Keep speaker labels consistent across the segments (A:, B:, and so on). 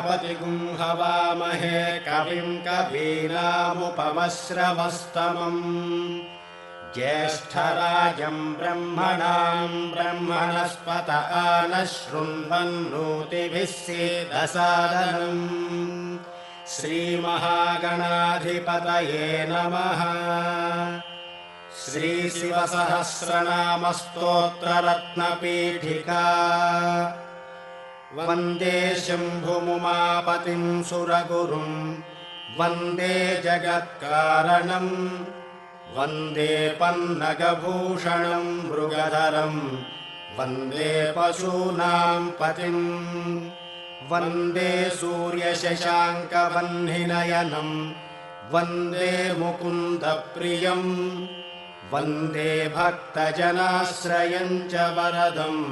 A: प्रजापतिगुंहवामहे कविम् कवीनामुपमश्रवस्तमम् ज्येष्ठराजम् ब्रह्मणाम् ब्रह्मणस्पत नः शृण्वन्नोतिभिः सीदसादनम् श्रीमहागणाधिपतये नमः। श्रीशिवसहस्रनामस्तोत्ररत्नपीठिका वन्दे शम्भुमुमापतिम् सुरगुरुम् वन्दे जगत्कारणम् वन्दे पन्नगभूषणम् मृगधरम् वन्दे पशूनाम् पतिम् वन्दे सूर्यशशाङ्कवह्निनयनम् वन्दे मुकुन्दप्रियम् वन्दे भक्तजनाश्रयम् च वरदम्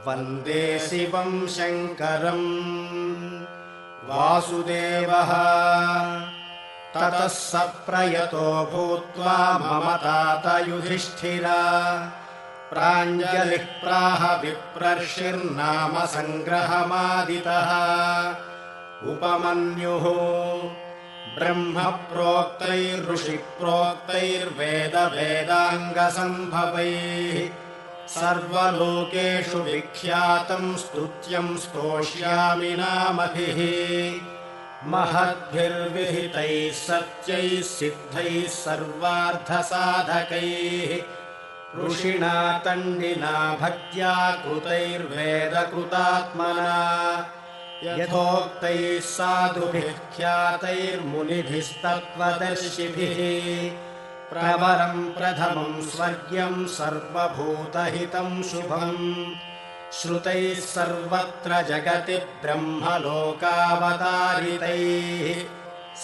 A: वन्दे शिवम् शङ्करम्। वासुदेवः ततः स प्रयतो भूत्वा मम तात युधिष्ठिरा प्राञ्जलिः प्राह विप्रर्षिर्नाम सङ्ग्रहमादितः उपमन्युः ब्रह्म प्रोक्तैर्ऋषिप्रोक्तैर्वेदवेदाङ्गसम्भवैः सर्वलोकेषु विख्यातम् स्तुत्यम् स्तोष्यामि नामभिः महद्भिर्विहितैः सत्यैः सिद्धैः सर्वार्थसाधकैः ऋषिणा तण्डिना भक्त्या कृतैर्वेदकृतात्मना यथोक्तैः साधुभिः ख्यातैर्मुनिभिस्तत्त्वदर्शिभिः प्रवरम् प्रथमम् स्वर्ग्यम् सर्वभूतहितम् शुभम् श्रुतैः सर्वत्र जगति ब्रह्मलोकावतारितैः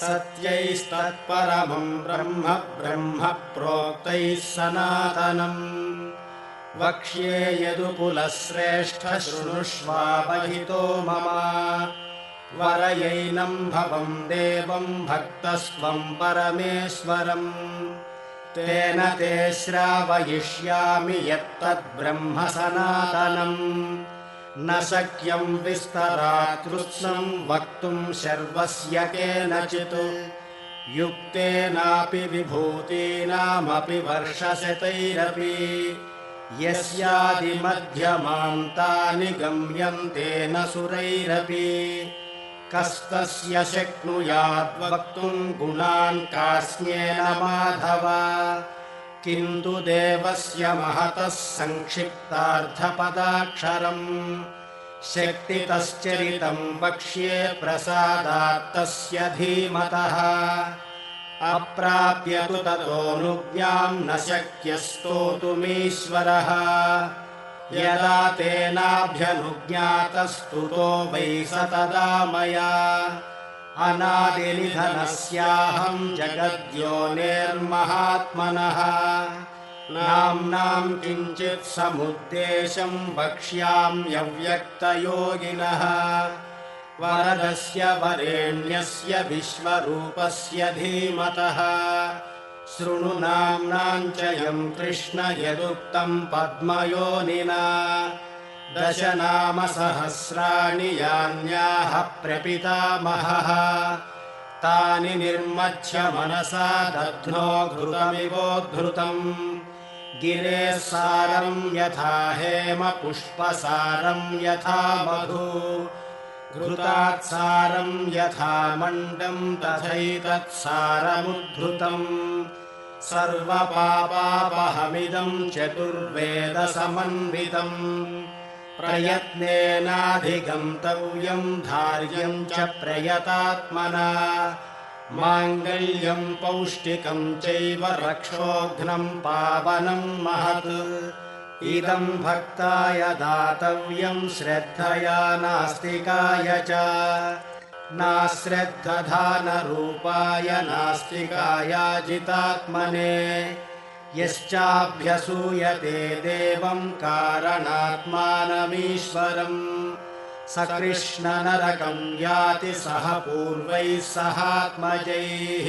A: सत्यैस्तत्परमम् ब्रह्म ब्रह्म प्रोक्तैः सनातनम् वक्ष्ये यदुकुलश्रेष्ठ शृणुष्वावहितो मम वरयैनम् भवम् देवम् भक्तस्त्वम् परमेश्वरम् तेन ते श्रावयिष्यामि यत्तद्ब्रह्म सनातनम् न शक्यम् विस्तरात् कृत्स्नम् वक्तुम् शर्वस्य केनचित् युक्तेनापि विभूतीनामपि वर्षशतैरपि यस्यादिमध्यमान्तानि गम्यन्ते न सुरैरपि कस्तस्य शक्नुयाद्वक्तुम् गुणान् कास्म्येन माधव किन्तु देवस्य महतः संक्षिप्तार्थपदाक्षरम् शक्तितश्चरितम् वक्ष्ये प्रसादात्तस्य धीमतः अप्राप्य तु ततोऽनुज्ञाम् न शक्यस्तोतुमीश्वरः यदा तेनाभ्यनुज्ञातस्तुतो वै स तदा मया अनादिनिधनस्याहम् जगद्योनिर्महात्मनः नाम्नाम् किञ्चित् समुद्देशम् वक्ष्याम्यव्यक्तयोगिनः वरदस्य वरेण्यस्य विश्वरूपस्य धीमतः शृणु नाम्नाम् च यम् कृष्ण यदुक्तम् पद्मयोनिना दश नाम सहस्राणि यान्याः प्रपितामहः तानि निर्मथ्य मनसा दध्नो घृतमिवोद्धृतम् गिरेः सारम् यथा हेम पुष्पसारम् यथा मधु घृतात्सारम् यथा मण्डम् तथैतत्सारमुद्धृतम् सर्वपापापहमिदम् चतुर्वेदसमन्वितम् प्रयत्नेनाधिगन्तव्यम् धार्यम् च प्रयतात्मना माङ्गल्यम् पौष्टिकम् चैव रक्षोघ्नम् पावनम् महत् इदम् भक्ताय दातव्यम् श्रद्धया नास्तिकाय च नाश्रद्धधानरूपाय नास्तिकायाजितात्मने यश्चाभ्यसूयते देवम् कारणात्मानमीश्वरम् स कृष्णनरकम् याति सह पूर्वैः सहात्मजैः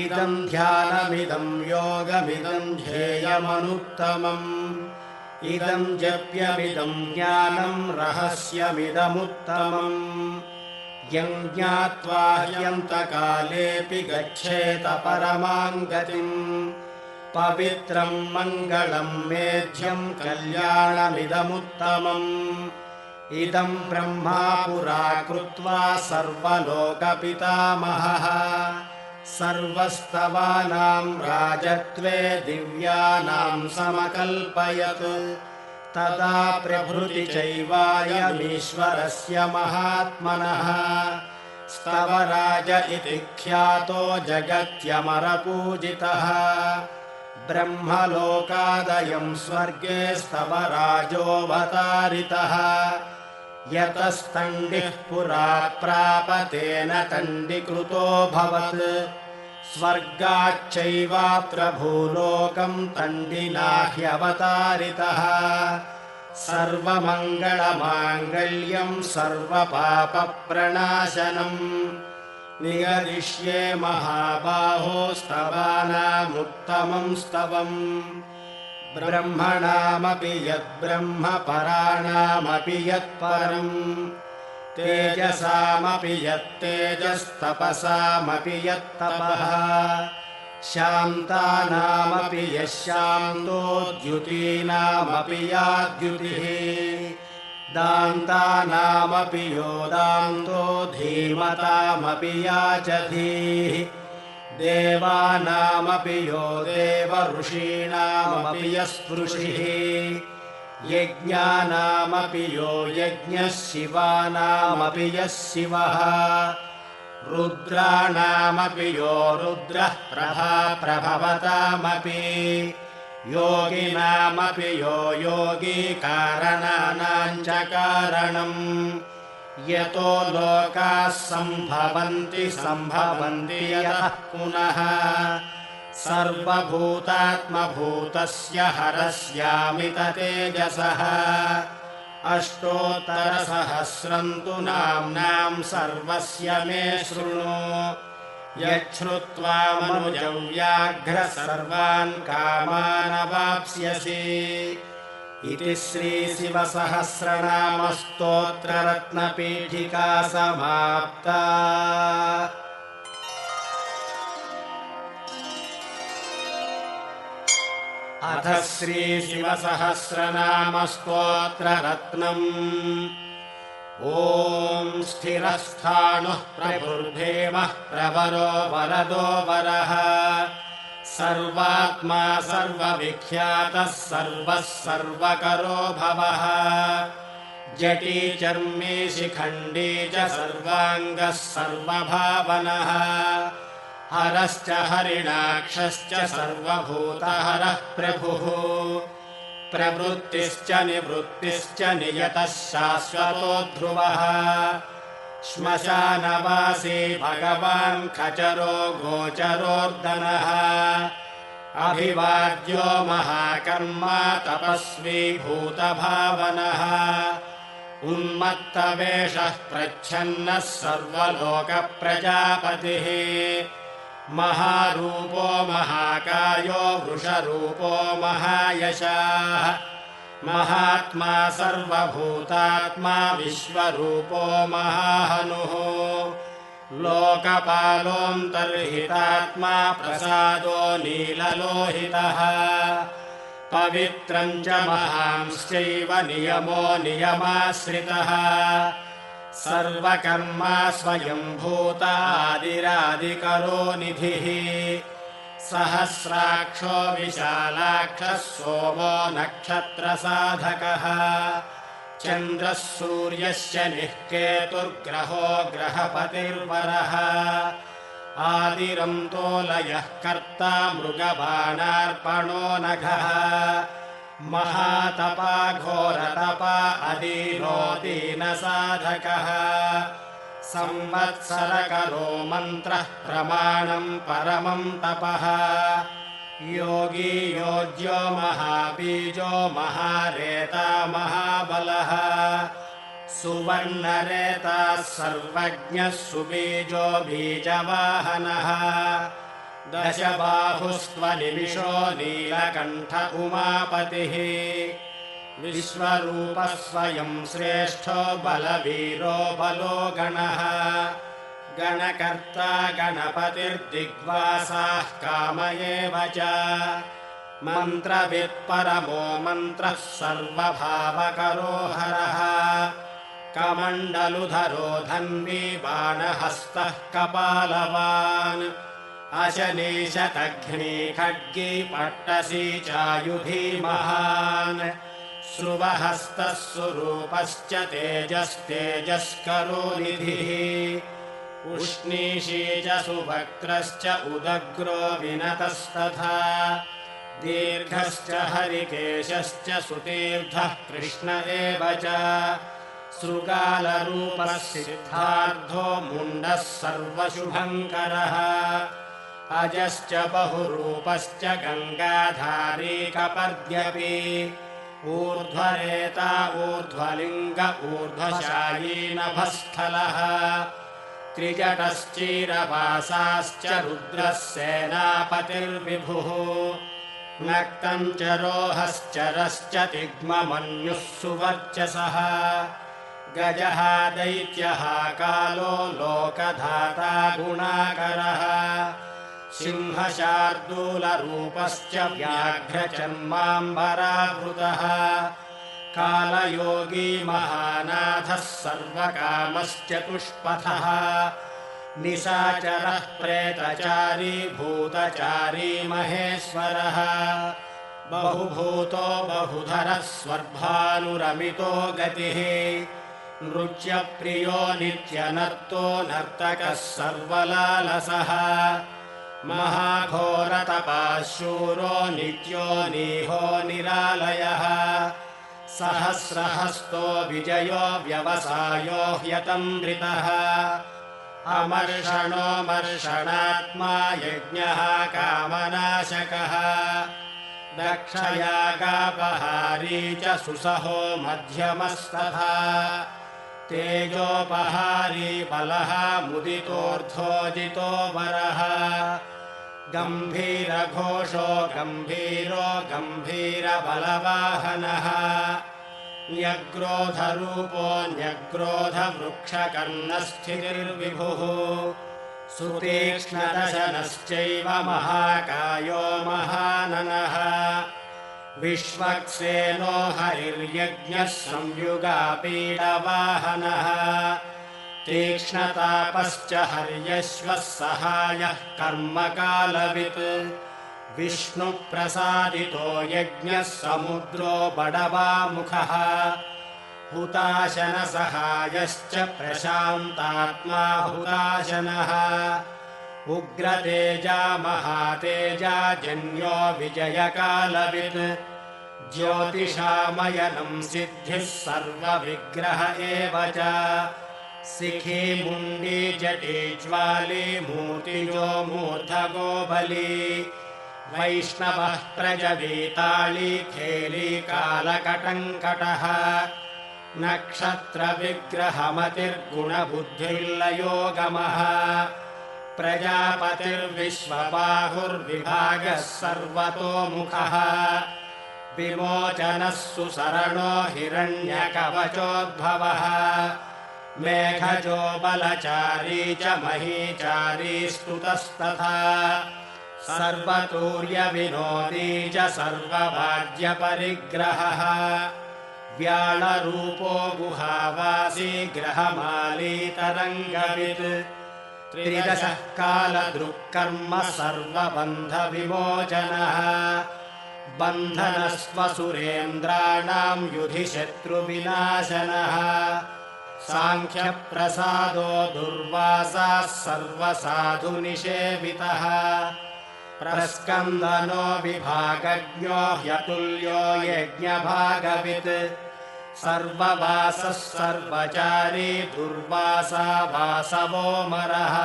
A: इदम् ध्यानमिदम् योगमिदम् ध्येयमनुत्तमम् इदम् जप्यमिदम् ज्ञानम् रहस्यमिदमुत्तमम् यं ज्ञात्वा ह्यन्तकालेऽपि गच्छेत परमां गतिम् पवित्रं मङ्गलं मेध्यं कल्याणमिदमुत्तमम् इदं ब्रह्मा पुरा कृत्वा सर्वलोकपितामहः सर्वस्तवानां राजत्वे दिव्यानां समकल्पयत् तदा प्रभृति चैवायमीश्वरस्य महात्मनः स्तवराज इति ख्यातो जगत्यमरपूजितः ब्रह्मलोकादयं स्वर्गे स्तवराजोऽवतारितः यतस्तण्डिः पुरा प्राप तेन तण्डीकृतोऽभवत् स्वर्गाच्चैवात्र भूलोकं तण्डिना ह्यवतारितः सर्वमङ्गलमाङ्गल्यं सर्वपापप्रणाशनम् निगदिष्ये महाबाहो स्तवानामुत्तमं स्तवम् ब्रह्मणामपि यद्ब्रह्म पराणामपि यत्परम् तेजसामपि यत्तेजस्तपसामपि यत्तपः शान्तानामपि यशान्तो द्युतीनामपि या द्युतिः दान्तानामपि यो दान्तो धीमतामपि या च धीः देवानामपि यो देव ऋषीणामपि यस्पृशिः यज्ञानामपि यो यज्ञः शिवानामपि यः शिवः रुद्राणामपि यो रुद्रः प्रभवतामपि योगिनामपि यो योगी कारणानां च कारणम् यतो लोकाः सम्भवन्ति यतः पुनः सर्वभूतात्मभूतस्य हरस्यामित तेजसः अष्टोत्तरसहस्रं तु नाम्नां सर्वस्य मे शृणु यच्छ्रुत्वा मनुजव्याघ्र सर्वान् कामानवाप्स्यसि इति श्रीशिवसहस्रनामस्तोत्ररत्नपीठिका समाप्ता। अथ श्रीशिवसहस्रनामस्तोत्ररत्नम् ॐ स्थिरस्थाणुः प्रभुर्भेमः प्रवरो वरदो वरः सर्वात्मा सर्वविख्यातः सर्वः सर्वकरो भवः जटी चर्मी शिखण्डी च सर्वाङ्गः सर्वभावनः हरश्च हरिणाक्षश्च सर्वभूतहरः प्रभुः प्रवृत्तिश्च निवृत्तिश्च नियतः शाश्वतो ध्रुवः श्मशानवासी भगवान् खचरो गोचरोर्दनः अभिवाद्यो महाकर्मा तपस्वी भूतभावनः उन्मत्तवेषः प्रच्छन्नः सर्वलोकप्रजापतिः महारूपो महाकायो वृषरूपो महायशाः महात्मा सर्वभूतात्मा विश्वरूपो महाहनुः लोकपालोऽन्तर्हितात्मा प्रसादो नीललोहितः पवित्रं च महांश्चैव नियमो नियमाश्रितः सर्वकर्मा स्वयंभूतादिरादिकरो निधिः सहस्राक्षो विशालाक्षः सोमो नक्षत्रसाधकः चन्द्रः सूर्यस्य निःकेतुर्ग्रहो ग्रहपतिर्वरः आदिरन्तोलयः कर्ता मृगबाणार्पणो नघः महातपा घोरतपा अदीनो दीनसाधकः संवत्सरकरो मन्त्रः प्रमाणं परमं तपः योगी योज्यो महाबीजो महारेता महाबलः सुवर्णरेताः सर्वज्ञः सुबीजो बीजवाहनः दशबाहुस्त्वनिमिषो नीलकण्ठ उमापतिः विश्वरूपः स्वयं श्रेष्ठो बलवीरो बलो गणः गणकर्ता गणपतिर्दिग्वासाः काम एव च मन्त्रवित्परमो मन्त्रः सर्वभावकरो हरः कमण्डलुधरो धन्वी बाणहस्तः कपालवान् अशनीशतघ्नी खड्गी पट्टसी चायुधी महान् श्रुवहस्तः सुरूपश्च तेजस्तेजस्करो निधिः उष्णीषी च सुवक्त्रश्च उदग्रो विनतस्तथा दीर्घश्च हरिकेशश्च सुतीर्थः कृष्ण एव च शृगालरूपः सिद्धार्थो मुण्डः सर्वशुभङ्करः अजश्च बहुरूपश्च गङ्गाधारी कपर्द्यपि ऊर्ध्वरेता ऊर्ध्वलिङ्ग ऊर्ध्वशायी नभस्थलः त्रिजटश्चीरवासाश्च रुद्रः सेनापतिर्विभुः नक्तम् च रोहश्चरश्च तिग्ममन्युः सुवर्चसः गजः दैत्यः कालो लोकधाता गुणाकरः सिंहशार्दूलरूपश्च व्याघ्रचर्माम्बरावृतः कालयोगी महानाथः सर्वकामश्चतुष्पथः निशाचरः प्रेतचारी भूतचारी महेश्वरः बहुभूतो बहुधरः स्वर्भानुरमितो गतिः नृत्यप्रियो नित्यनर्तो नर्तकः सर्वलालसः महाघोरतपः शूरो नित्यो नीहो निरालयः सहस्रहस्तो विजयो व्यवसायो ह्यतमृतः अमर्षणो मर्षणात्मा यज्ञः कामनाशकः दक्षयागापहारी च सुसहो मध्यमस्तथा तेजोपहारी बलः मुदितोऽर्धोजितो वरः गम्भीरघोषो गम्भीरो गम्भीरबलवाहनः न्यग्रोधरूपो न्यग्रोधवृक्षकर्णस्थितिर्विभुः सुतीक्ष्णदशनश्चैव महाकायो महाननः विश्वक्सेनो हरिर्यज्ञः संयुगापीडवाहनः तीक्ष्णतापश्च हर्यश्वः सहायः कर्मकालवित् विष्णुप्रसादितो यज्ञः समुद्रो बडवामुखः हुताशनसहायश्च प्रशान्तात्मा हुताशनः उग्रतेजा महातेजा जन्यो विजयकालवित् ज्योतिषामयनं सिद्धिः सर्वविग्रह एव च शिखी मुण्डी जटी ज्वाली मूर्तिजो मूर्धगो बली वैष्णवः प्रजवीताळी खेली कालकटङ्कटः नक्षत्रविग्रहमतिर्गुणबुद्धिर्लयोगमः प्रजापतिर्विश्वबाहुर्विभागः सर्वतोमुखः विमोचनः सुसरणो हिरण्यकवचोद्भवः मेघजो बलचारी च महीचारी स्तुतस्तथा सर्वतूर्यविनोदी च सर्वभाज्यपरिग्रहः व्याळरूपो गुहावासी ग्रहमाली तरङ्गवित् त्रिदशः कालदृक्कर्म सर्वबन्धविमोचनः बन्धनस्वसुरेन्द्राणां युधि शत्रुविनाशनः साङ्ख्यप्रसादो दुर्वासाः सर्वसाधुनिषेवितः प्रस्कन्दनो विभागज्ञो ह्यतुल्यो यज्ञभागवित् सर्ववासः सर्वचारी दुर्वासा वासवोमरः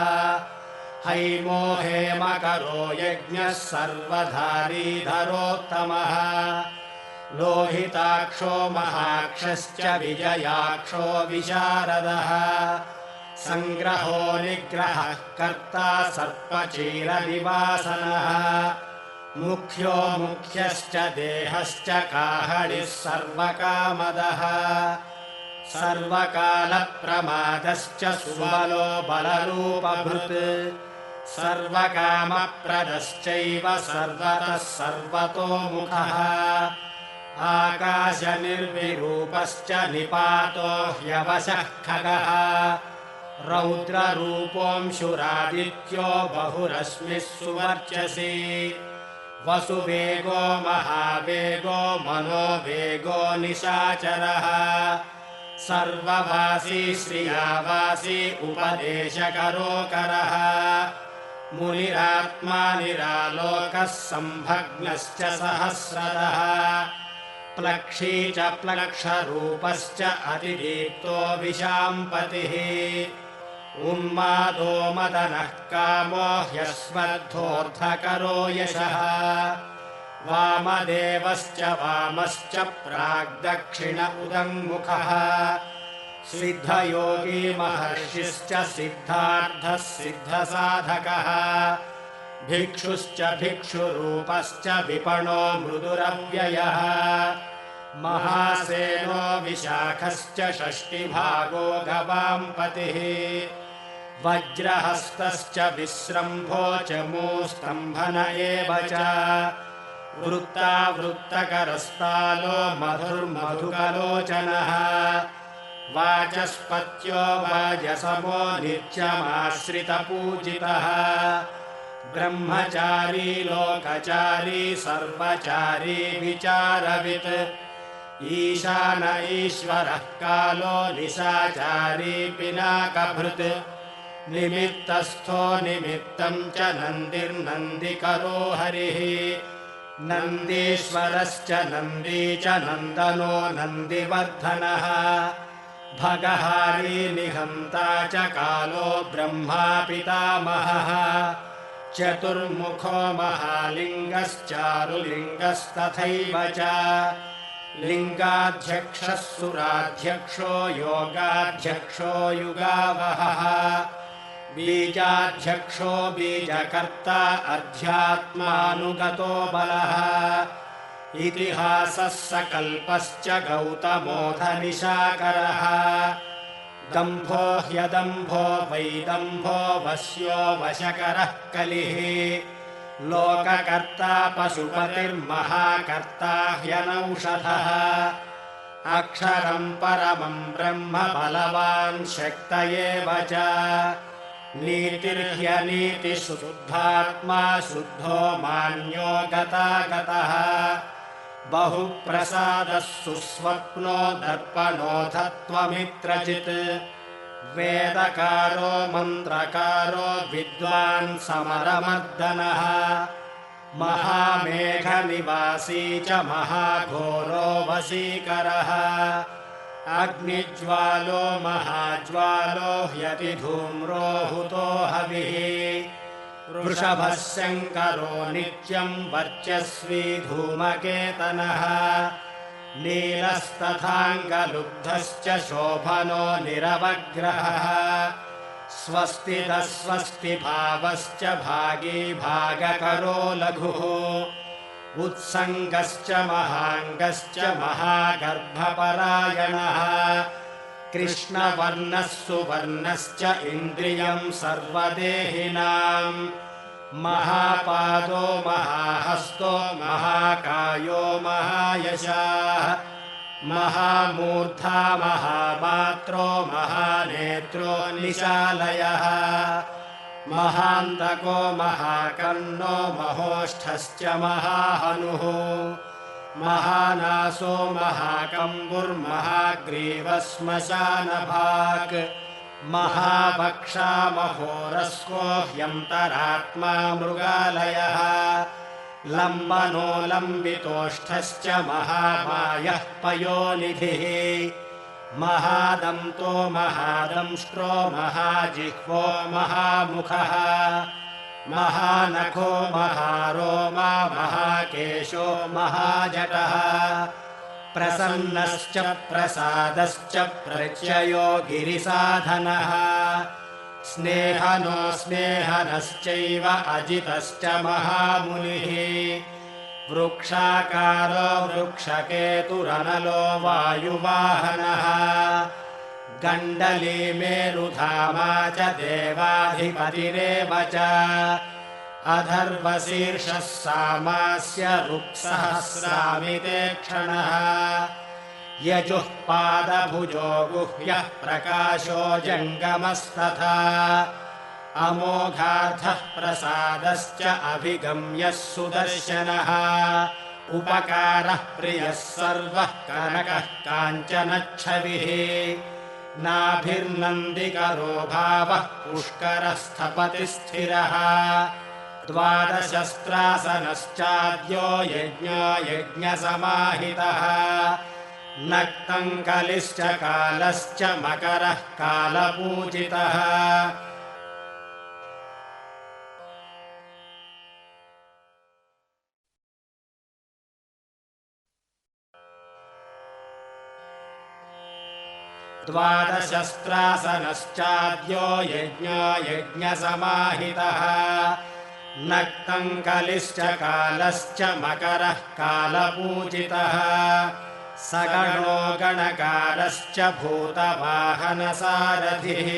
A: हैमो हेमकरो यज्ञः सर्वधारीधरोत्तमः लोहिताक्षो महाक्षश्च विजयाक्षो विशारदः सङ्ग्रहो निग्रहः कर्ता सर्पचीरनिवासनः मुख्यो मुख्यश्च देहश्च काहळिः सर्वकामदः सर्वकालप्रमादश्च सुबलो बलरूपभृत् सर्वकामप्रदश्चैव सर्वतः सर्वतोमुखः आकाशनिर्विरूपश्च निपातो ह्यवशः खगः रौद्ररूपोऽंशुरादित्यो बहुरश्मिः सुवर्चसि वसुवेगो महावेगो मनोवेगो निशाचरः सर्ववासी श्रियावासी उपदेशकरोकरः मुनिरात्मा निरालोकः संभग्नश्च सहस्रदः प्लक्षी च प्लक्षरूपश्च अतिदीप्तो विशाम्पतिः उन्मादो मदनः कामो ह्यस्मद्धोऽर्थकरो यशः वामदेवश्च वामश्च प्राग्दक्षिण उदङ्मुखः सिद्धयोगी महर्षिश्च सिद्धार्थः सिद्धसाधकः भिक्षुश्च भिक्षुरूपश्च विपणो मृदुरव्ययः महासेनो विशाखश्च षष्टिभागो गवाम्पतिः वज्रहस्तश्च विस्रम्भो च मूस्तम्भन एव च वृत्तावृत्तकरस्तालो मधुर्मधुकलोचनः वाचस्पत्यो वाजसमो नित्यमाश्रितपूजितः ब्रह्मचारी लोकचारी सर्वचारी विचारवित् ईशान ईश्वरः कालो निशाचारी पिनाकभृत् निमित्तस्थो निमित्तं च नन्दिर्नन्दिकरो हरिः नन्दीश्वरश्च नन्दी च नन्दनो नन्दिवर्धनः भगहारी निहन्ता च कालो ब्रह्मा पितामहः चतुर्मुखो महालिङ्गश्चारुलिङ्गस्तथैव च लिङ्गाध्यक्षः सुराध्यक्षो योगाध्यक्षो युगावहः बीजाध्यक्षो बीजकर्ता अध्यात्मानुगतो बलः इतिहासः सकल्पश्च गौतमोऽथ निशाकरः दम्भो ह्यदम्भो वैदम्भो वश्यो वशकरः कलिः लोककर्ता पशुपतिर्महाकर्ता ह्यनौषधः अक्षरम् परमम् ब्रह्म बलवान् शक्त एव च नीतिर्ह्यनीतिशुद्धात्मा शुद्धो मान्यो गतागतः बहुप्रसादः सुस्वप्नो दर्पणोऽधत्वमित्रचित् वेदकारो मन्त्रकारो विद्वान् समरमर्दनः महामेघनिवासी च महाघोरो वशीकरः अग्निज्वालो महाज्वालो ह्यतिधूम्रो हुतो हविः वृषभः शङ्करो नित्यम् वर्चस्वी धूमकेतनः नीलस्तथाङ्गलुब्धश्च शोभनो निरवग्रहः स्वस्तिदः स्वस्तिभावश्च भागी भागकरो लघुः उत्सङ्गश्च महाङ्गश्च महागर्भपरायणः कृष्णवर्णः सुवर्णश्च इन्द्रियम् सर्वदेहिनाम् महापादो महाहस्तो महाकायो महायशाः महामूर्धा महामात्रो महानेत्रो निशालयः महान्तको महाकर्णो महोष्ठश्च महाहनुः महानासो महाकम्बुर्महाग्रीवश्मशानभाक् महावक्षा महोरस्को ह्यन्तरात्मा मृगालयः लम्बनो लम्बितोष्ठश्च महामायः पयोनिधिः महादन्तो महादंष्ट्रो महाजिह्वो महामुखः महानखो महारोमा महाकेशो महाजटः प्रसन्नश्च प्रसादश्च प्रत्ययो गिरिसाधनः स्नेहनो स्नेहनश्चैव अजितश्च महामुनिः वृक्षाकारो वृक्षकेतुरनलो वायुवाहनः गण्डली मेरुधामा च देवाधिपतिरेव च अधर्वशीर्षः सामास्य ऋक्सहस्रामिते क्षणः यजुः पादभुजो गुह्यः प्रकाशो जङ्गमस्तथा अमोघार्थः प्रसादश्च अभिगम्यः सुदर्शनः उपकारः प्रियः सर्वः कनकः काञ्चनच्छविः नाभिर्नन्दिकरो भावः पुष्करः स्थपति स्थिरः द्वादशस्त्रासनश्चाद्यो यज्ञो यज्ञसमाहितः नक्तम् कलिश्च कालश्च मकरः कालपूजितः द्वादशस्त्रासनश्चाद्यो यज्ञो यज्ञसमाहितः नक्तम् कलिश्च कालश्च मकरः कालपूजितः सगणो गणकारश्च भूतवाहनसारथिः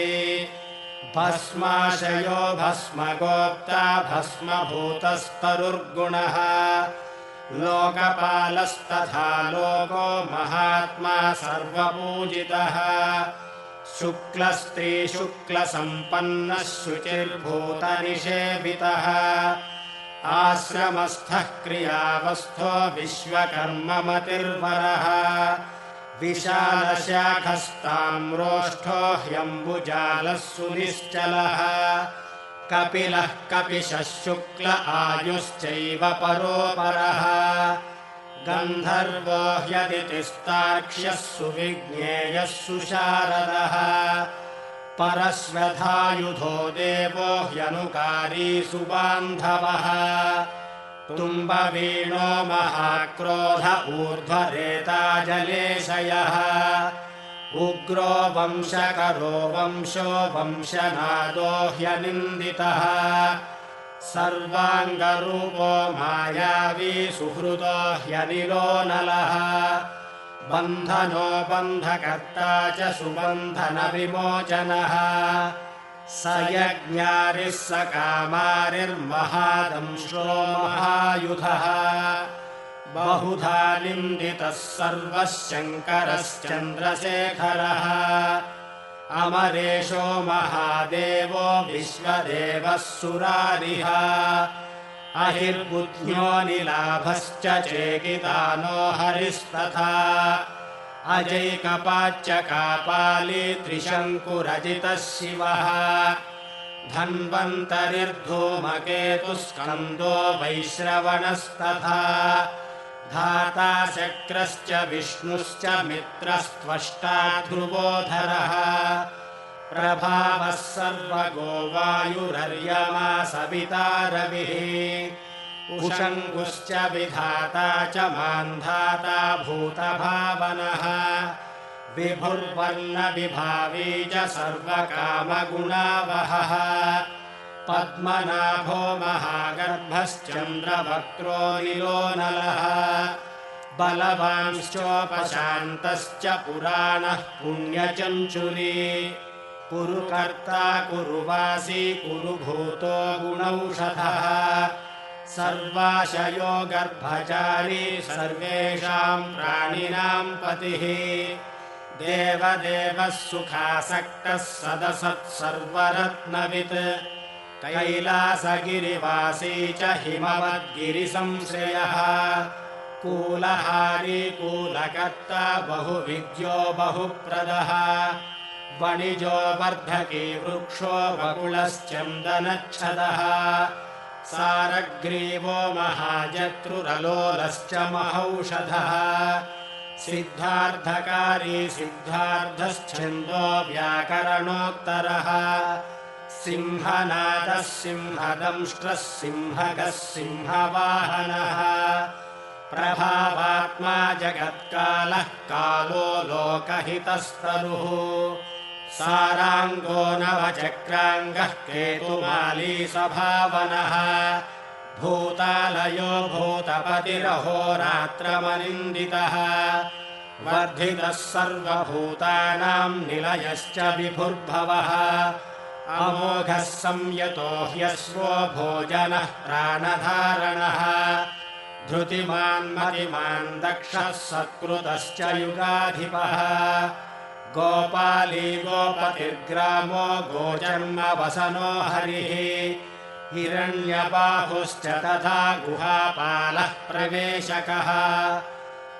A: भस्माशयो भस्मगोप्ता भस्मभूतस्तरुर्गुणः लोकपालस्तथा लोको महात्मा सर्वपूजितः शुक्लस्त्रीशुक्लसम्पन्नः शुचिर्भूतनिषेवितः आश्रमस्थः क्रियावस्थो विश्वकर्ममतिर्वरः विशालशाखस्ताम्रोष्ठो ह्यम्बुजालः सुनिश्चलः कपिलः कपिशः शुक्ल आयुश्चैव परोपरः गन्धर्वो ह्यदितिस्तार्क्ष्यः सुविज्ञेयः सुशारदः परश्वधायुधो देवो ह्यनुकारी सुबान्धवः तुम्बवीणो महाक्रोध ऊर्ध्वरेता जलेशयः उग्रो वंशकरो वंशो वंशनादो ह्यनिन्दितः सर्वाङ्गरूपो मायावी सुहृदो ह्यनिलो नलः बन्धनो बन्धकर्ता च सुबन्धनविमोचनः स यज्ञारिः स कामारिर्महादंशो महायुधः बहुधा निन्दितः सर्वः शङ्करश्चन्द्रशेखरः अमरेशो महादेवो विश्वदेवः सुरारिः अहिर्बुद्ध्योऽनिलाभश्च चेकितानो हरिस्तथा अजैकपाच्च कापाली त्रिशङ्कुरजितः शिवः धन्वन्तरिर्धूमकेतुस्कन्दो वैश्रवणस्तथा धाता शक्रश्च विष्णुश्च मित्रस्त्वष्टा ध्रुवोधरः प्रभावः सर्वगो वायुरर्यमा सविता रविः उषङ्गुश्च विधाता च मान्धाता भूतभावनः विभुर्वर्णविभावी च सर्वकामगुणावहः पद्मनाभो महागर्भश्चन्द्रवक्त्रो निलोनलः बलवांश्चोपशान्तश्च पुराणः पुण्यचञ्चुरी कुरुकर्ता कुरुवासी कुरुभूतो गुणौषधः सर्वाशयो गर्भचारी सर्वेषाम् प्राणिनाम् पतिः देवदेवः सुखासक्तः सदसत् सर्वरत्नवित् कैलासगिरिवासी च हिमवद्गिरिसंश्रयः कूलहारी कूलकर्ता बहुविद्यो बहुप्रदः वणिजो वर्धकी वृक्षो बकुलश्चन्दनच्छदः सारग्रीवो महाजत्रुरलोलश्च महौषधः सिद्धार्थकारी सिद्धार्थश्छन्दो व्याकरणोत्तरः सिंहनादः सिंहदंष्ट्रः सिंहगः सिंहवाहनः प्रभावात्मा जगत्कालः कालो लोकहितस्तरुः साराङ्गो नवचक्राङ्गः केतुमाली सभावनः भूतालयो भूतपतिरहोरात्रमनिन्दितः वर्धितः सर्वभूतानां निलयश्च विभुर्भवः अमोघः संयतो ह्यश्वो भोजनः प्राणधारणः धृतिमान् मतिमान् दक्षः सत्कृतश्च युगाधिपः गोपाली गोपतिर्ग्रामो गोजन्मवसनो हरिः हिरण्यबाहुश्च तथा गुहापालः प्रवेशकः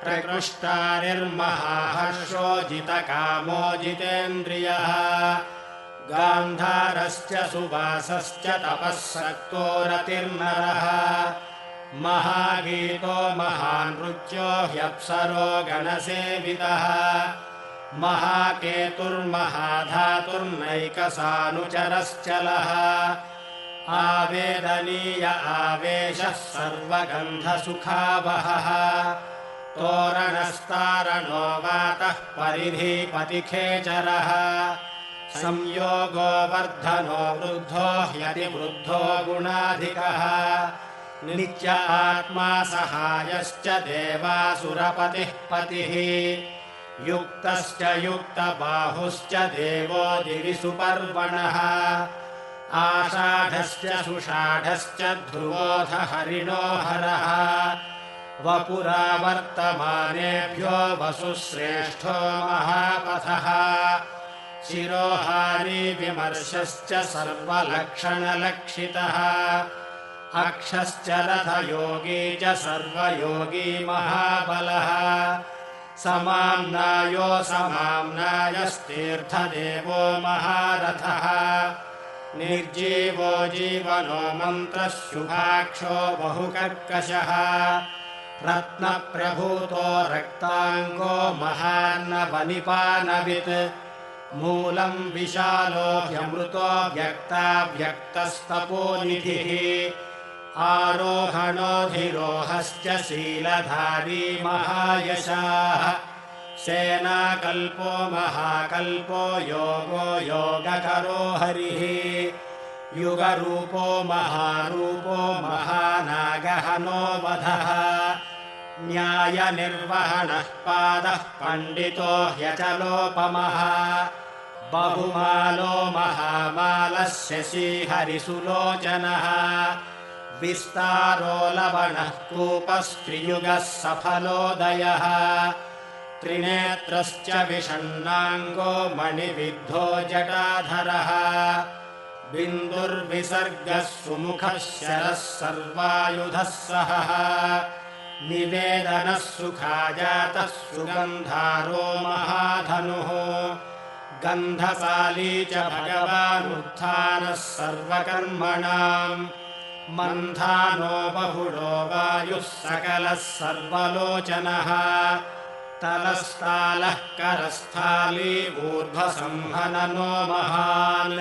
A: प्रकृष्टानिर्महाहर्षो जितकामो जितेन्द्रियः गान्धारश्च सुवासश्च तपःसक्तो रतिर्नरः महागीतो महानृत्यो ह्यप्सरो गणसेवितः महाकेतुर्महाधातुर्नैकसानुचरश्चलः आवेदनीय आवेशः सर्वगन्धसुखावहः तोरणस्तारणो वातः परिधिपतिखेचरः संयोगो वर्धनो वृद्धो ह्यतिवृद्धो गुणाधिकः नित्य आत्मा सहायश्च देवासुरपतिः पतिः युक्तश्च युक्तबाहुश्च देवो दिवि सुपर्वणः आषाढश्च सुषाढश्च ध्रुवोऽथ हरिणो हरः वपुरावर्तमानेभ्यो वसुश्रेष्ठो महापथः शिरोहारी विमर्शश्च सर्वलक्षणलक्षितः अक्षश्च रथयोगी च सर्वयोगी महाबलः समाम्नायो समाम्नायस्तीर्थदेवो महारथः निर्जीवो जीवनो मन्त्रः शुभाक्षो बहुकर्कशः रत्नप्रभूतो रक्ताङ्गो महान्नवनिपानवित् मूलम् विशालो ह्यमृतो व्यक्ताव्यक्तस्तपोनिधिः आरोहणोऽधिरोहश्च शीलधारी महायशाः सेनाकल्पो महाकल्पो योगो योगकरो हरिः युगरूपो महारूपो महानागहनो वधः न्यायनिर्वहणः पादः पण्डितो ह्यचलोपमः बहुमालो महामालः शशीहरिसुलोचनः विस्तारो लवणः कूपस्त्रियुगः सफलोदयः त्रिनेत्रश्च विषण्णाङ्गो मणिविद्धो जटाधरः बिन्दुर्विसर्गः सुमुखः शरः सर्वायुधः सहः निवेदनः सुखाजातः सुगन्धारो महाधनुः गन्धसाली च भगवानुत्थानः सर्वकर्मणाम् मन्थानो बहुडो वायुः सकलः सर्वलोचनः तलस्तालः करस्थाली ऊर्ध्वसंहननो महान्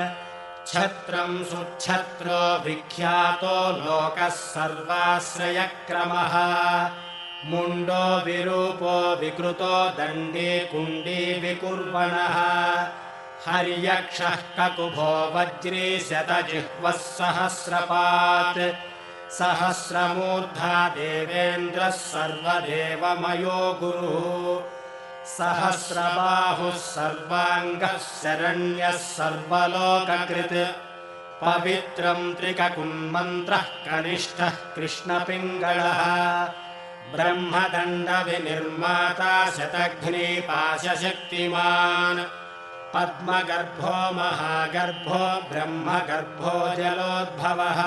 A: छत्रम् सुच्छत्रो विख्यातो लोकः सर्वाश्रयक्रमः मुण्डो विरूपो विकृतो दण्डी कुण्डी विकुर्वणः हर्यक्षः ककुभो वज्री शतजिह्वः सहस्रपात् सहस्रमूर्धा देवेन्द्रः सर्वदेवमयो गुरुः सहस्रबाहुः सर्वाङ्गः शरण्यः सर्वलोककृत् पवित्रम् त्रिककुन्मन्त्रः कनिष्ठः कृष्णपिङ्गळः ब्रह्मदण्डविनिर्माता शतघ्नीपाशशक्तिमान् पद्मगर्भो महागर्भो ब्रह्मगर्भो जलोद्भवः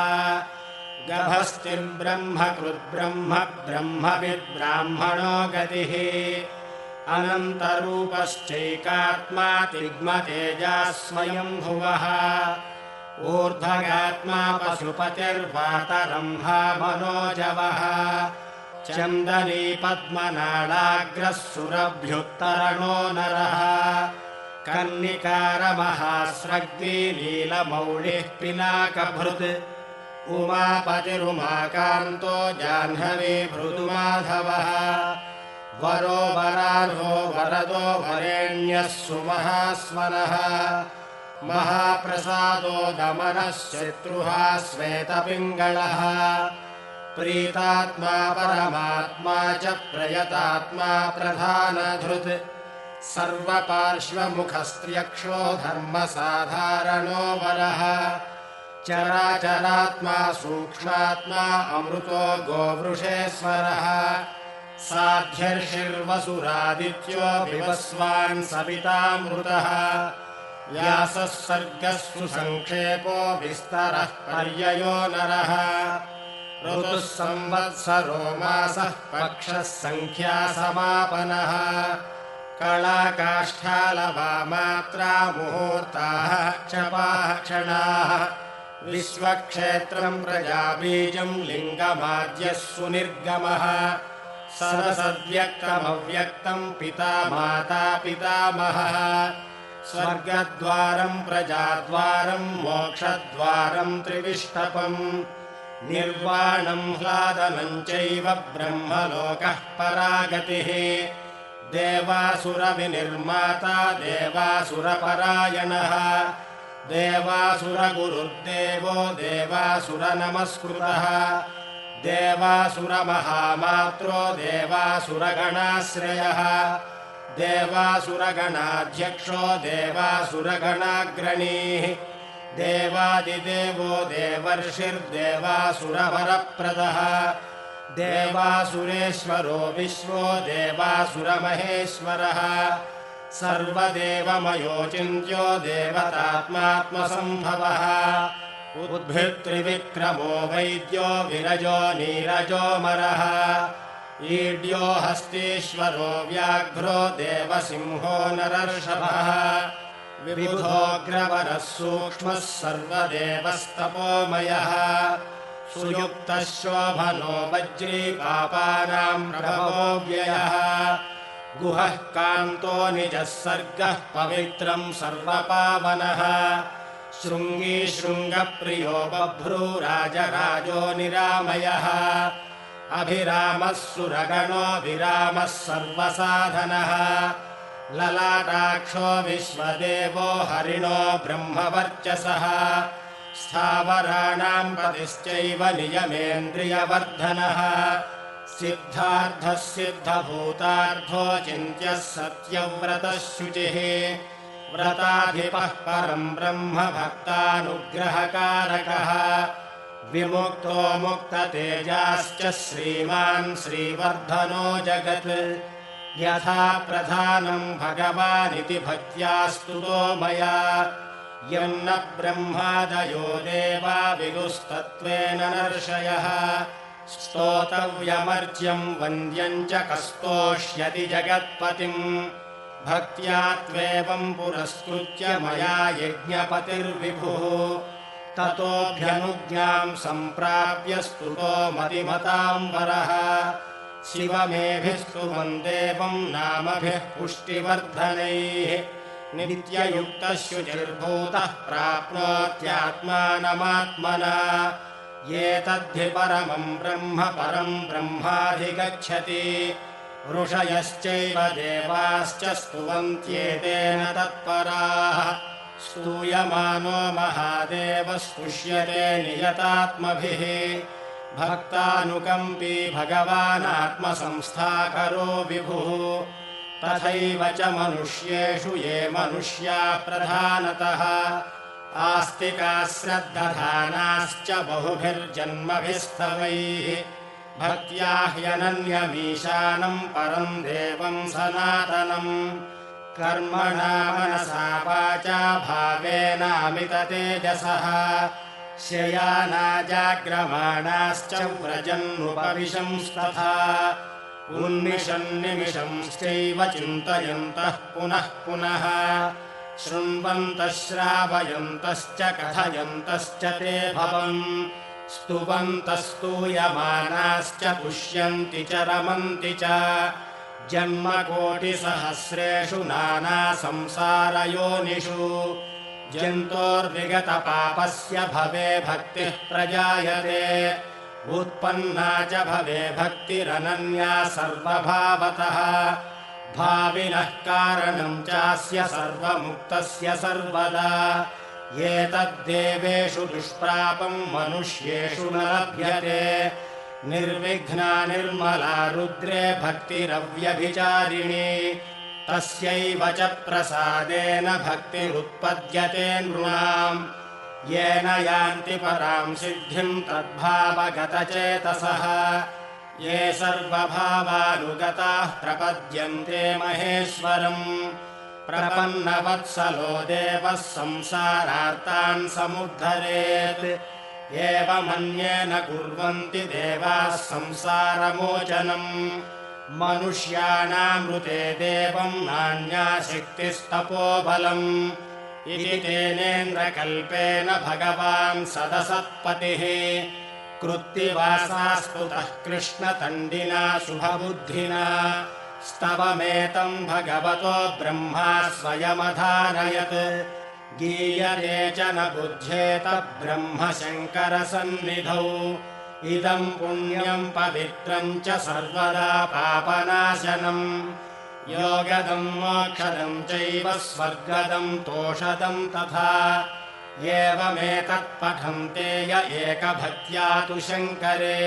A: गभस्तिर्ब्रह्मकृद्ब्रह्म ब्रह्मविद्ब्राह्मणो गतिः अनन्तरूपश्चैकात्मा तिग्मतेजा स्वयम्भुवः ऊर्ध्वगात्मा पशुपतिर्वातरंहा मनोजवः चन्दनी पद्मनाडाग्रः सुरभ्युत्तरणो नरः कर्णिकारमहास्रग्वी नीलमौलिः पिनाकभृत् उमापतिरुमाकान्तो जाह्नवी भृदुमाधवः वरो वरार्हो वरदो वरेण्यः सुमहास्वनः महाप्रसादो दमनः शत्रुहा श्वेतपिङ्गळः प्रीतात्मा परमात्मा च प्रयतात्मा प्रधानधृत् सर्वपार्श्वमुखस्त्र्यक्षो धर्मसाधारणो वरः चराचरात्मा सूक्ष्मात्मा अमृतो गोवृषेश्वरः साध्यर्षिर्वसुरादित्यो विवस्वान् सवितामृतः व्यासः सर्गः सुसङ्क्षेपो विस्तरः पर्ययो नरः ऋतुः संवत्सरो मासः पक्षः सङ्ख्या समापनः कलाकाष्ठालवामात्रा मुहूर्ताः क्षपाः क्षणाः विश्वक्षेत्रम् प्रजाबीजम् लिङ्गमाद्यः सुनिर्गमः सरसद्व्यक्तमव्यक्तम् पिता माता पितामहः स्वर्गद्वारम् प्रजाद्वारम् मोक्षद्वारम् त्रिविष्टपम् निर्वाणम् ह्लादनम् चैव ब्रह्मलोकः परागतिः देवासुरविनिर्माता देवासुरपरायणः देवासुरगुरुर्देवो देवासुरनमस्कृतः देवासुरमहामात्रो देवासुरगणाश्रयः देवासुरगणाध्यक्षो देवासुरगणाग्रणीः देवादिदेवो देवर्षिर्देवासुरवरप्रदः देवासुरेश्वरो विश्वो देवासुरमहेश्वरः सर्वदेवमयोचिन्त्यो देवतात्मात्मसम्भवः उद्भित्रिविक्रमो वैद्यो विरजो नीरजोमरः ईड्यो हस्तीश्वरो व्याघ्रो देवसिंहो नरर्षभः विबुधोऽग्रवरः सूक्ष्मः सर्वदेवस्तपोमयः सुयुक्तः शोभनो वज्री पापानाम् प्रभवो व्ययः गुहः कान्तो निजः सर्गः पवित्रम् सर्वपावनः शृङ्गी शृङ्गप्रियो बभ्रूराजराजो निरामयः अभिरामः सुरगणोऽभिरामः सर्वसाधनः ललाटाक्षो विश्वदेवो हरिणो ब्रह्मवर्चसः स्थावराणाम् पतिश्चैव नियमेन्द्रियवर्धनः सिद्धार्थः सिद्धभूतार्थो चिन्त्यः सत्यव्रतः शुचिः व्रताधिपः परम् ब्रह्म भक्तानुग्रहकारकः विमुक्तो मुक्ततेजाश्च श्रीमान् श्रीवर्धनो जगत् यथा प्रधानम् भगवानिति भक्त्या स्तुतो मया यन्न ब्रह्मादयो देवा विदुस्तत्त्वेन नर्षयः स्तोतव्यमर्च्यम् वन्द्यम् च कस्तोष्यति जगत्पतिम् भक्त्या त्वेवम् पुरस्कृत्य मया यज्ञपतिर्विभुः ततोऽभ्यनुज्ञाम् सम्प्राप्य स्तुतो मतिमताम् वरः शिवमेभिः स्तुवन् देवम् नामभिः पुष्टिवर्धनैः नित्ययुक्तः शुचिर्भूतः प्राप्नोत्यात्मानमात्मना एतद्धि परमम् ब्रह्म परम् ब्रह्माधिगच्छति ऋषयश्चैव देवाश्च स्तुवन्त्येतेन तत्पराः स्तूयमानो महादेवः स्तुष्यते नियतात्मभिः भक्तानुकम्पी भगवानात्मसंस्थाकरो विभुः तथैव च मनुष्येषु ये मनुष्याः प्रधानतः आस्तिकाः श्रद्दधानाश्च बहुभिर्जन्मभिस्तवैः भक्त्या ह्यनन्यमीशानम् परम् देवम् सनातनम् कर्मणा मनसा वाचा भावेनामिततेजसः शयानाजाग्रमाणाश्च व्रजन्नुपविशंस्तथा उन्मिषन्निमिषंश्चैव चिन्तयन्तः पुनः पुनः शृण्वन्तः श्रावयन्तश्च कथयन्तश्च ते भवम् स्तुवन्तः स्तूयमानाश्च पुष्यन्ति च रमन्ति च जन्मकोटिसहस्रेषु नानासंसारयोनिषु जन्तोर्विगतपापस्य भवे भक्तिः प्रजायते उत्पन्ना च भवे भक्तिरनन्या सर्वभावतः भाविनः कारणं चास्य सर्वमुक्तस्य सर्वदा एतद्देवेषु दुष्प्रापं मनुष्येषु न लभ्यते निर्विघ्ना निर्मला रुद्रे भक्तिरव्यभिचारिणी तस्यैव च प्रसादेन भक्तिरुत्पद्यते नृणाम् येन यान्ति परां सिद्धिं तद्भावगतचेतसः ये सर्वभावानुगताः प्रपद्यन्ते महेश्वरम् प्रपन्नवत्सलो देवः संसारार्तान् समुद्धरेत् एवमन्येन कुर्वन्ति देवाः संसारमोचनम् मनुष्याणामृते देवं नान्या शक्तिस्तपोबलम् इति तेनेन्द्रकल्पेन भगवान् सदसत्पतिः कृत्तिवासास्तुतः कृष्णतण्डिना शुभबुद्धिना स्तवमेतं भगवतो ब्रह्मा स्वयमधारयत् गीयते च न बुध्येत ब्रह्मशङ्करसन्निधौ इदं पुण्यं पवित्रं च सर्वदा पापनाशनम् योगदं मोक्षदं चैव स्वर्गदं तोषदं तथा एवमेतत्पठन्ते य एकभक्त्या तु शङ्करे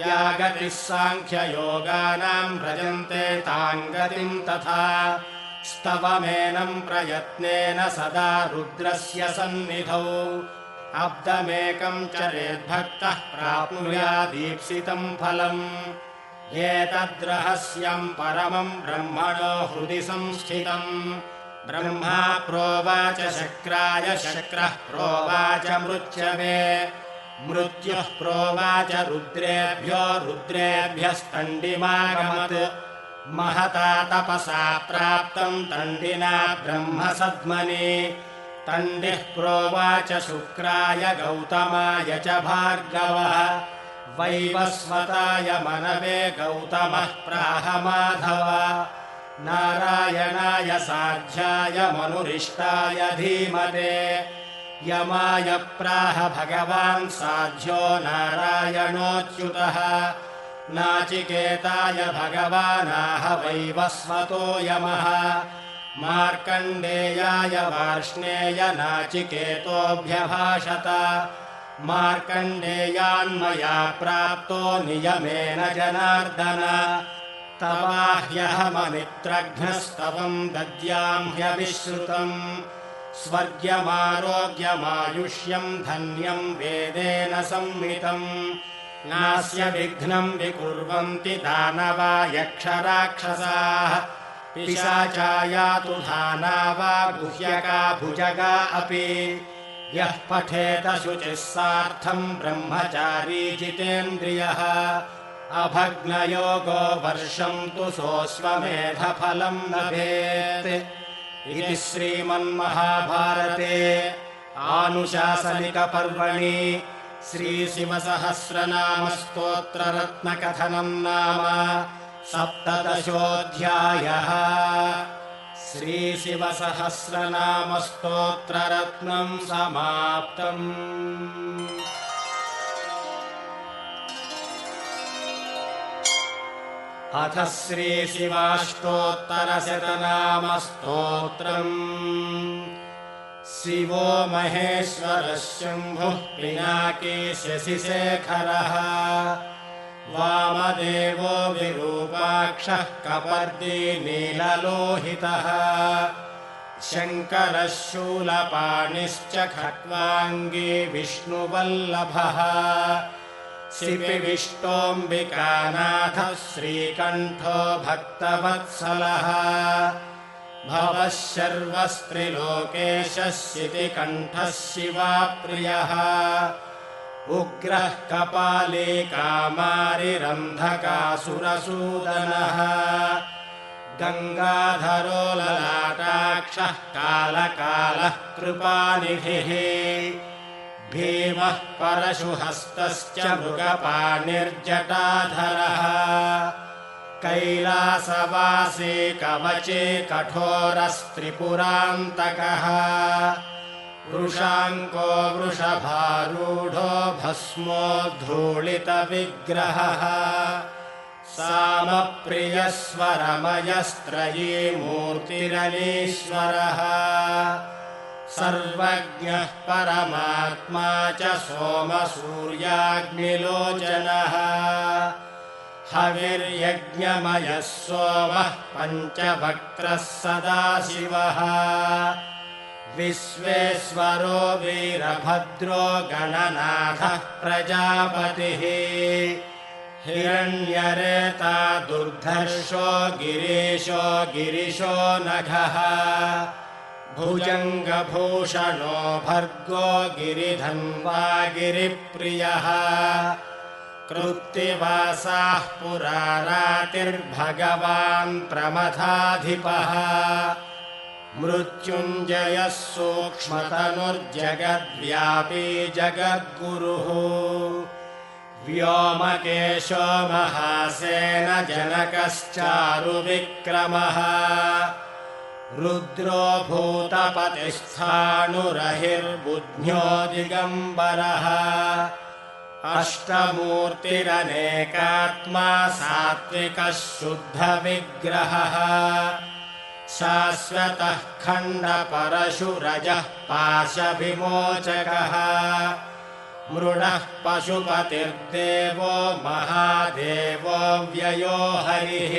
A: या गतिः साङ्ख्ययोगानां भजन्ते तां गतिं तथा स्तवमेनं प्रयत्नेन सदा रुद्रस्य सन्निधौ अब्दमेकं चरेद्भक्तः प्राप्नुयादीप्सितं फलम् एतद्रहस्यं परमं ब्रह्मणो हृदि संस्थितम् ब्रह्मा प्रोवाच शक्राय शक्रः प्रोवाच मृच्छवे मृत्युः प्रोवाच रुद्रेभ्यो रुद्रेभ्यस्तण्डिमागमत् महता तपसा प्राप्तं तण्डिना ब्रह्मसद्मनि तण्डिः प्रोवाच शुक्राय गौतमाय च भार्गवः वैवस्वताय मनवे गौतमः प्राह माधव नारायणाय साध्याय मनुरिष्टाय धीमते यमाय प्राह भगवान् साध्यो नारायणोऽच्युतः नाचिकेताय भगवानाह वैवस्वतो यमः मार्कण्डेयाय वार्ष्णेय नाचिकेतोऽभ्यभाषत मार्कण्डेयान्मया प्राप्तो नियमेन जनार्दन तवाह्यहममित्रघ्नस्तवं दद्यां ह्यविश्रुतम् स्वर्ग्यमारोग्यमायुष्यं धन्यं वेदेन संहितम् नास्य विघ्नं विकुर्वन्ति दानवा यक्षराक्षसाः पिशाचायातु धानावा गुह्यका भुजगा अपि यः पठेत शुचिः सार्थं ब्रह्मचारी जितेन्द्रियः अभग्नयोगो वर्षं तु सोऽश्वमेधफलं लभेत् इति श्रीमन्महाभारते आनुशासनिकपर्वणि श्रीशिवसहस्रनामस्तोत्ररत्नकथनं नाम सप्तदशोऽध्यायः श्रीशिवसहस्रनामस्तोत्ररत्नं समाप्तम्। अथ श्रीशिवाष्टोत्तरशतनामस्तोत्रम्। शिवो महेश्वरः शम्भुः पिनाकी शशिशेखरः वामदेवो विरूपाक्षः कपर्दी नीललोहितः शङ्करः शूलपाणिश्च खट्वाङ्गी विष्णुवल्लभः शिपिविष्टोऽम्बिकानाथः श्रीकण्ठो भक्तवत्सलः भवः शर्वस्त्रिलोकेशः शितिकण्ठः शिवाप्रियः उग्रः कपाली कामारिरन्धकासुरसूदनः गङ्गाधरो ललाटाक्षः कालकालः कृपानिधिः भीमः परशुहस्तश्च मृगपाणिर्जटाधरः कैलासवासी कवचे कठोरस्त्रिपुरान्तकः वृषाङ्को वृषभारूढो भस्मोद्धूलितविग्रहः सामप्रियस्वरमयस्त्रयी मूर्तिरनीश्वरः सर्वज्ञः परमात्मा च सोमसूर्याग्निलोचनः हविर्यज्ञमयः सोमः पञ्चवक्त्रः सदाशिवः विश्वेश्वरो वीरभद्रो गणनाथः प्रजापतिः हिरण्यरेता दुर्धर्षो गिरीशो गिरिशो नघः भुजङ्गभूषणो भर्गो गिरिधन्वा गिरिप्रियः कृत्तिवासाः पुरारातिर्भगवान् प्रमथाधिपः मृत्युञ्जयः सूक्ष्मतनुर्जगद्व्यापी जगद्गुरुः व्योमकेशो महासेन जनकश्चारुविक्रमः रुद्रो भूतपतिस्थाणुरहिर्बुद्ध्यो दिगम्बरः अष्टमूर्तिरनेकात्मा सात्विकः शुद्धविग्रहः शाश्वतः खण्डपरशुरजः पाशविमोचकः मृडः पशुपतिर्देवो महादेवो व्ययो हरिः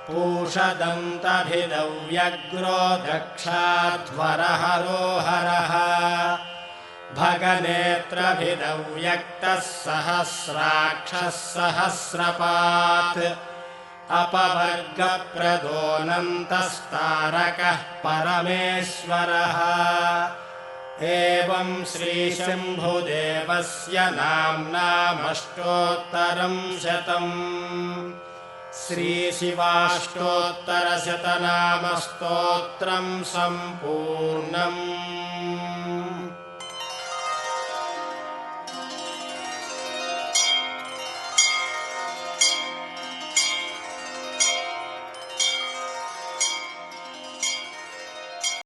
A: पूषदन्तभिदव्यग्रो दक्षाध्वरहरोहरः भगनेत्रभिदव्यक्तः सहस्राक्षः सहस्रपात् अपवर्गप्रदोऽनन्तस्तारकः परमेश्वरः एवं श्रीशम्भुदेवस्य नाम्नामष्टोत्तरं शतम् श्रीशिवाष्टोत्तरशतनामस्तोत्रं सम्पूर्णम्।